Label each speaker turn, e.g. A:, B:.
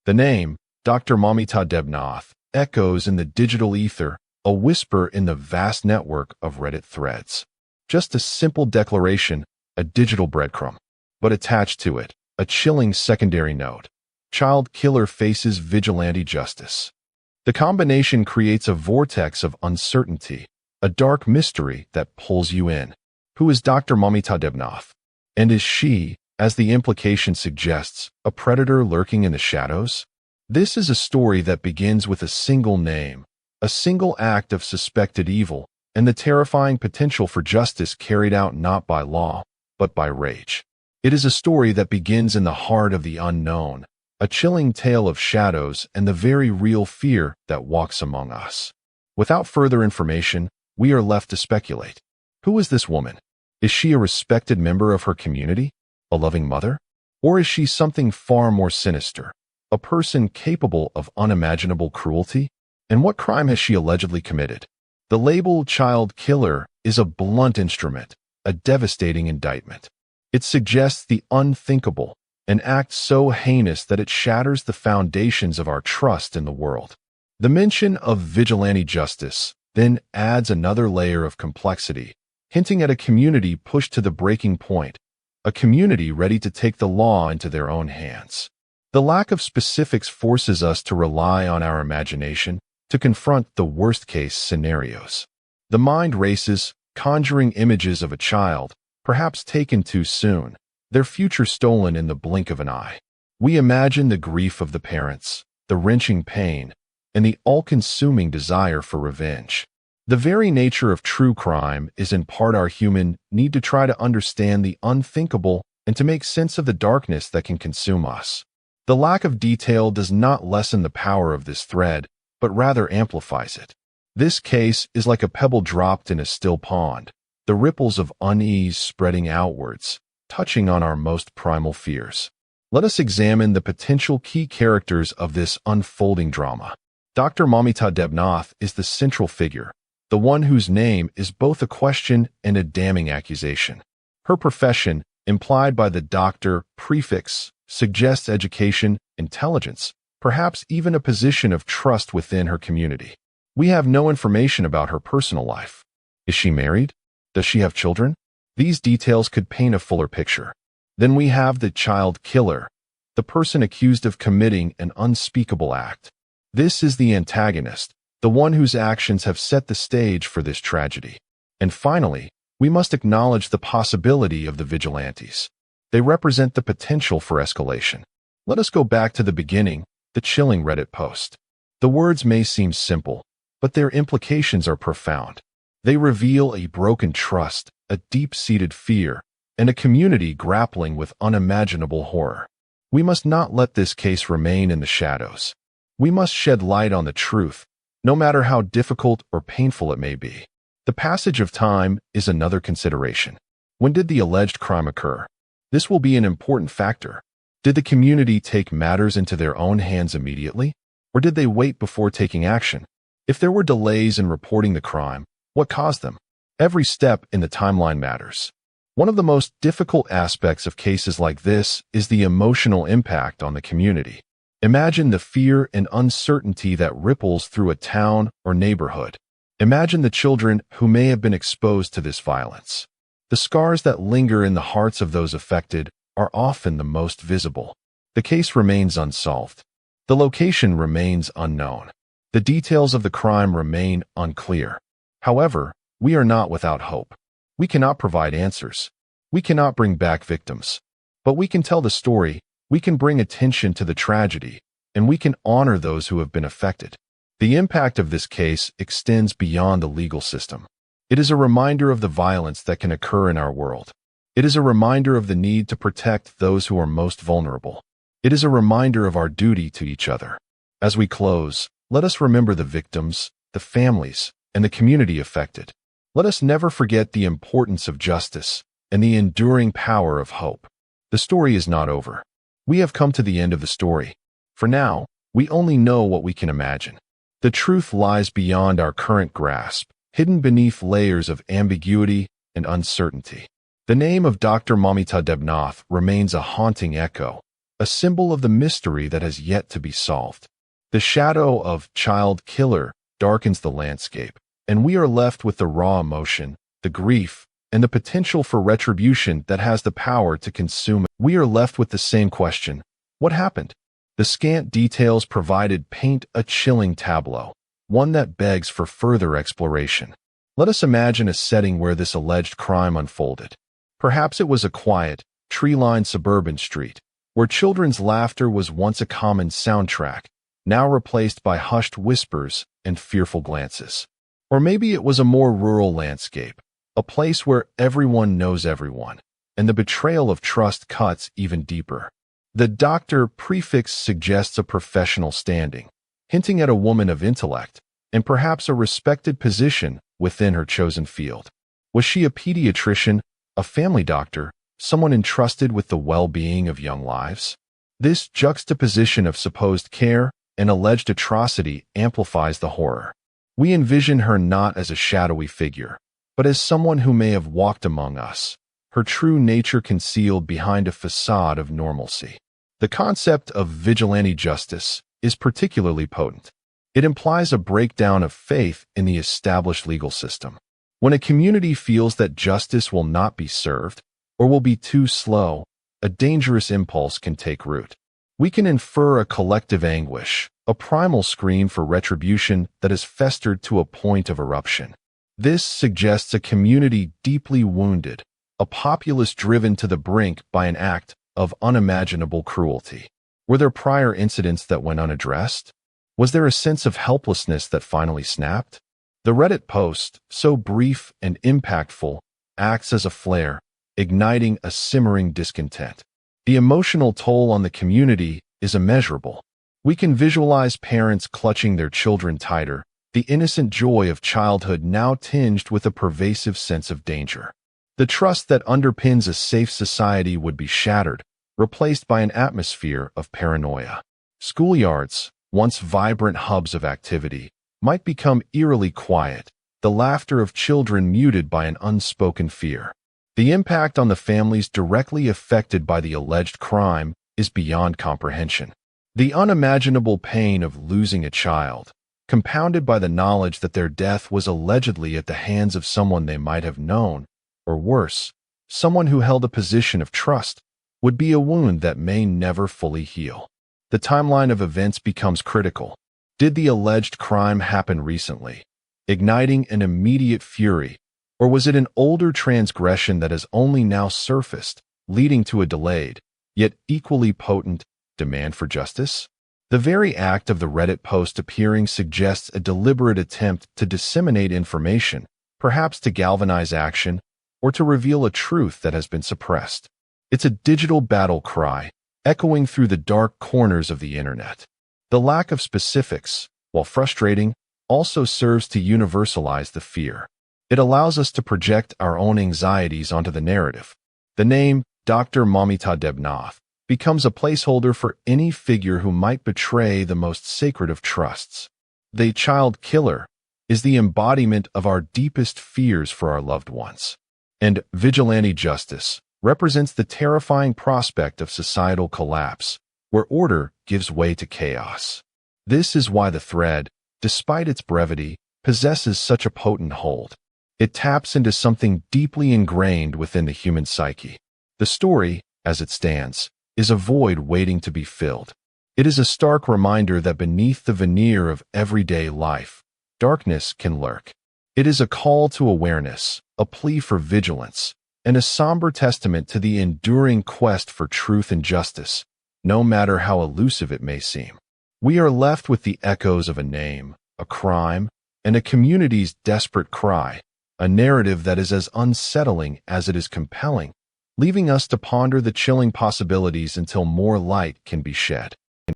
A: The name, Dr. Mamita Debnath, echoes in the digital ether, a whisper in the vast network of Reddit threads. Just a simple declaration, a digital breadcrumb. But attached to it, a chilling secondary note. Child killer faces vigilante justice. The combination creates a vortex of uncertainty, a dark mystery that pulls you in. Who is Dr. Mamita Debnath? And is she, as the implication suggests, a predator lurking in the shadows? This is a story that begins with a single name, a single act of suspected evil, and the terrifying potential for justice carried out not by law, but by rage. It is a story that begins in the heart of the unknown, a chilling tale of shadows and the very real fear that walks among us. Without further information, we are left to speculate. Who is this woman? Is she a respected member of her community? A loving mother? Or is she something far more sinister? A person capable of unimaginable cruelty? And what crime has she allegedly committed? The label child killer is a blunt instrument, a devastating indictment. It suggests the unthinkable, an act so heinous that it shatters the foundations of our trust in the world. The mention of vigilante justice then adds another layer of complexity, hinting at a community pushed to the breaking point, a community ready to take the law into their own hands. The lack of specifics forces us to rely on our imagination to confront the worst-case scenarios. The mind races, conjuring images of a child, perhaps taken too soon, their future stolen in the blink of an eye. We imagine the grief of the parents, the wrenching pain, and the all-consuming desire for revenge. The very nature of true crime is in part our human need to try to understand the unthinkable and to make sense of the darkness that can consume us. The lack of detail does not lessen the power of this thread, but rather amplifies it. This case is like a pebble dropped in a still pond, the ripples of unease spreading outwards, touching on our most primal fears. Let us examine the potential key characters of this unfolding drama. Dr. Mamita Debnath is the central figure, the one whose name is both a question and a damning accusation. Her profession, implied by the doctor prefix, suggests education, intelligence, perhaps even a position of trust within her community. We have no information about her personal life. Is she married? Does she have children? These details could paint a fuller picture. Then we have the child killer, the person accused of committing an unspeakable act. This is the antagonist, the one whose actions have set the stage for this tragedy. And finally, we must acknowledge the possibility of the vigilantes. They represent the potential for escalation. Let us go back to the beginning, the chilling Reddit post. The words may seem simple, but their implications are profound. They reveal a broken trust, a deep-seated fear, and a community grappling with unimaginable horror. We must not let this case remain in the shadows. We must shed light on the truth, no matter how difficult or painful it may be. The passage of time is another consideration. When did the alleged crime occur? This will be an important factor. Did the community take matters into their own hands immediately, or did they wait before taking action? If there were delays in reporting the crime, what caused them? Every step in the timeline matters. One of the most difficult aspects of cases like this is the emotional impact on the community. Imagine the fear and uncertainty that ripples through a town or neighborhood. Imagine the children who may have been exposed to this violence. The scars that linger in the hearts of those affected are often the most visible. The case remains unsolved. The location remains unknown. The details of the crime remain unclear. However, we are not without hope. We cannot provide answers. We cannot bring back victims. But we can tell the story, we can bring attention to the tragedy, and we can honor those who have been affected. The impact of this case extends beyond the legal system. It is a reminder of the violence that can occur in our world. It is a reminder of the need to protect those who are most vulnerable. It is a reminder of our duty to each other. As we close, let us remember the victims, the families, and the community affected. Let us never forget the importance of justice and the enduring power of hope. The story is not over. We have come to the end of the story. For now, we only know what we can imagine. The truth lies beyond our current grasp, hidden beneath layers of ambiguity and uncertainty. The name of Dr. Mamita Debnath remains a haunting echo, a symbol of the mystery that has yet to be solved. The shadow of child killer darkens the landscape, and we are left with the raw emotion, the grief, and the potential for retribution that has the power to consume. We are left with the same question: what happened? The scant details provided paint a chilling tableau, one that begs for further exploration. Let us imagine a setting where this alleged crime unfolded. Perhaps it was a quiet, tree-lined suburban street, where children's laughter was once a common soundtrack, now replaced by hushed whispers and fearful glances. Or maybe it was a more rural landscape, a place where everyone knows everyone, and the betrayal of trust cuts even deeper. The doctor prefix suggests a professional standing, hinting at a woman of intellect, and perhaps a respected position within her chosen field. Was she a pediatrician, a family doctor, someone entrusted with the well-being of young lives? This juxtaposition of supposed care and alleged atrocity amplifies the horror. We envision her not as a shadowy figure, but as someone who may have walked among us, her true nature concealed behind a facade of normalcy. The concept of vigilante justice is particularly potent. It implies a breakdown of faith in the established legal system. When a community feels that justice will not be served, or will be too slow, a dangerous impulse can take root. We can infer a collective anguish, a primal scream for retribution that has festered to a point of eruption. This suggests a community deeply wounded, a populace driven to the brink by an act of unimaginable cruelty. Were there prior incidents that went unaddressed? Was there a sense of helplessness that finally snapped? The Reddit post, so brief and impactful, acts as a flare, igniting a simmering discontent. The emotional toll on the community is immeasurable. We can visualize parents clutching their children tighter, the innocent joy of childhood now tinged with a pervasive sense of danger. The trust that underpins a safe society would be shattered, replaced by an atmosphere of paranoia. Schoolyards, once vibrant hubs of activity, might become eerily quiet, the laughter of children muted by an unspoken fear. The impact on the families directly affected by the alleged crime is beyond comprehension. The unimaginable pain of losing a child, compounded by the knowledge that their death was allegedly at the hands of someone they might have known, or worse, someone who held a position of trust, would be a wound that may never fully heal. The timeline of events becomes critical. Did the alleged crime happen recently, igniting an immediate fury, or was it an older transgression that has only now surfaced, leading to a delayed, yet equally potent, demand for justice? The very act of the Reddit post appearing suggests a deliberate attempt to disseminate information, perhaps to galvanize action, or to reveal a truth that has been suppressed. It's a digital battle cry, echoing through the dark corners of the internet. The lack of specifics, while frustrating, also serves to universalize the fear. It allows us to project our own anxieties onto the narrative. The name Dr. Mamita Debnath becomes a placeholder for any figure who might betray the most sacred of trusts. The child killer is the embodiment of our deepest fears for our loved ones. And vigilante justice represents the terrifying prospect of societal collapse, where order gives way to chaos. This is why the thread, despite its brevity, possesses such a potent hold. It taps into something deeply ingrained within the human psyche. The story, as it stands, is a void waiting to be filled. It is a stark reminder that beneath the veneer of everyday life, darkness can lurk. It is a call to awareness, a plea for vigilance, and a somber testament to the enduring quest for truth and justice, no matter how elusive it may seem. We are left with the echoes of a name, a crime, and a community's desperate cry, a narrative that is as unsettling as it is compelling, leaving us to ponder the chilling possibilities until more light can be shed.